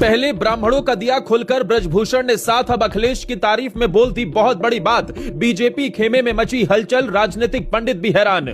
पहले ब्राह्मणों का दिया खुलकर ब्रजभूषण ने साथ अब अखिलेश की तारीफ में बोल दी बहुत बड़ी बात। बीजेपी खेमे में मची हलचल, राजनीतिक पंडित भी हैरान।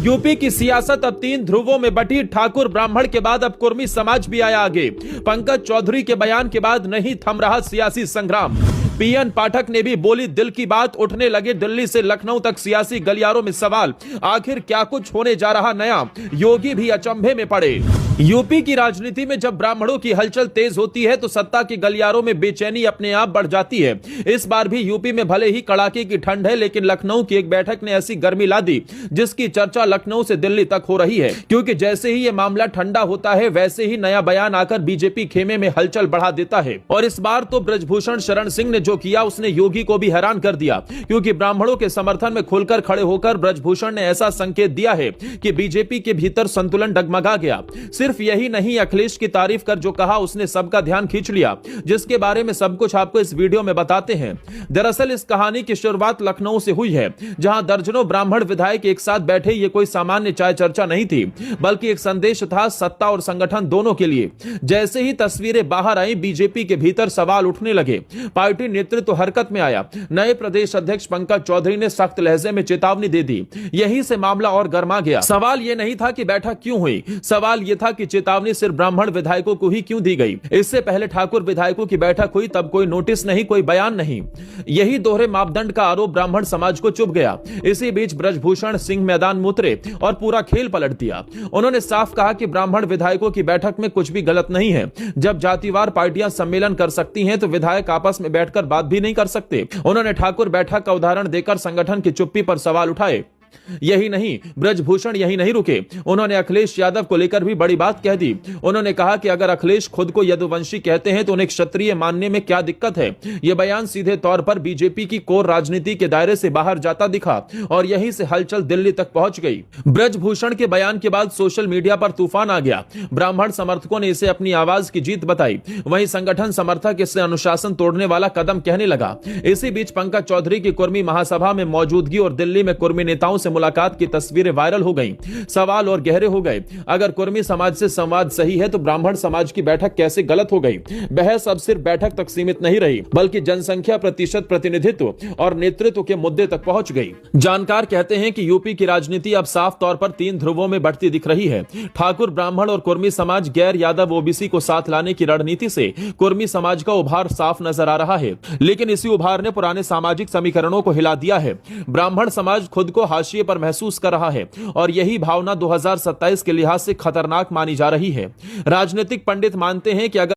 यूपी की सियासत अब 3 ध्रुवों में बटी। ठाकुर ब्राह्मण के बाद अब कुर्मी समाज भी आया आगे। पंकज चौधरी के बयान के बाद नहीं थम रहा सियासी संग्राम। पीएन पाठक ने भी बोली दिल की बात। उठने लगे दिल्ली से लखनऊ तक सियासी गलियारों में सवाल, आखिर क्या कुछ होने जा रहा नया? योगी भी अचंभे में पड़े। यूपी की राजनीति में जब ब्राह्मणों की हलचल तेज होती है तो सत्ता के गलियारों में बेचैनी अपने आप बढ़ जाती है। इस बार भी यूपी में भले ही कड़ाके की ठंड है, लेकिन लखनऊ की एक बैठक ने ऐसी गर्मी ला दी जिसकी चर्चा लखनऊ से दिल्ली तक हो रही है। क्योंकि जैसे ही यह मामला ठंडा होता है वैसे ही नया बयान आकर बीजेपी खेमे में हलचल बढ़ा देता है। और इस बार तो ब्रजभूषण शरण सिंह ने जो किया उसने योगी को भी हैरान कर दिया। क्योंकि ब्राह्मणों के समर्थन में खुलकर खड़े होकर ब्रजभूषण ने ऐसा संकेत दिया है कि बीजेपी के भीतर संतुलन डगमगा गया। सिर्फ यही नहीं, अखिलेश की तारीफ कर जो कहा उसने सबका ध्यान खींच लिया, जिसके बारे में सब कुछ आपको इस वीडियो में बताते हैं। दरअसल इस कहानी की शुरुआत लखनऊ से हुई है, जहां दर्जनों ब्राह्मण विधायक एक साथ बैठे। ये कोई सामान्य चाय चर्चा नहीं थी, बल्कि एक संदेश था सत्ता और संगठन दोनों के लिए। जैसे ही तस्वीरें बाहर आई, बीजेपी के भीतर सवाल उठने लगे। पार्टी नेतृत्व हरकत में आया। नए प्रदेश अध्यक्ष पंकज चौधरी ने सख्त लहजे में चेतावनी दे दी। यहीं से मामला और गर्मा गया। सवाल यह नहीं था कि बैठक क्यों हुई, सवाल यह था कि चेतावनी सिर्फ ब्राह्मण विधायकों को ही क्यों दी गई। इससे पहले ठाकुर विधायकों की बैठक हुई, तब कोई नोटिस नहीं, कोई बयान नहीं। यही दोहरे मापदंड का आरोप ब्राह्मण समाज को चुभ गया। इसी बीच ब्रजभूषण सिंह मैदान में उतरे और पूरा खेल पलट दिया। उन्होंने साफ कहा कि ब्राह्मण विधायकों की बैठक में कुछ भी गलत नहीं है। जब जातिवार पार्टियां सम्मेलन कर सकती हैं तो विधायक आपस में बैठकर बात भी नहीं कर सकते। उन्होंने ठाकुर बैठक का उदाहरण देकर संगठन की चुप्पी पर सवाल उठाए। यही नहीं, ब्रजभूषण यही नहीं रुके। उन्होंने अखिलेश यादव को लेकर भी बड़ी बात कह दी। उन्होंने कहा कि अगर अखिलेश खुद को यदुवंशी कहते हैं तो उन्हें क्षत्रिय मानने में क्या दिक्कत है। यह बयान सीधे तौर पर बीजेपी की कोर राजनीति के दायरे से बाहर जाता दिखा और यहीं से हलचल दिल्ली तक पहुंच गई। ब्रजभूषण के बयान के बाद सोशल मीडिया पर तूफान आ गया। ब्राह्मण समर्थकों ने इसे अपनी आवाज की जीत बताई, वहीं संगठन समर्थक इसे अनुशासन तोड़ने वाला कदम कहने लगा। इसी बीच पंकज चौधरी की कुर्मी महासभा में मौजूदगी और दिल्ली में कुर्मी नेताओं से मुलाकात की तस्वीरें वायरल हो गईं। सवाल और गहरे हो गए। अगर कुर्मी समाज से संवाद सही है तो ब्राह्मण समाज की बैठक कैसे गलत हो गई? बहस अब सिर्फ बैठक तक सीमित नहीं रही, बल्कि जनसंख्या, प्रतिशत, प्रतिनिधित्व और नेतृत्व के मुद्दे तक पहुंच गई। जानकार कहते हैं कि यूपी की राजनीति अब साफ तौर पर 3 ध्रुवों में बढ़ती दिख रही है। ठाकुर ब्राह्मण और कुर्मी समाज, गैर यादव ओबीसी को साथ लाने की रणनीति से कुर्मी समाज का उभार साफ नजर आ रहा है। लेकिन इसी उभार ने पुराने सामाजिक समीकरणों को हिला दिया है। ब्राह्मण समाज खुद को हाशिए पर महसूस कर रहा है और यही भावना 2027 के लिहाज से खतरनाक मानी जा रही है। राजनीतिक पंडित मानते हैं कि अगर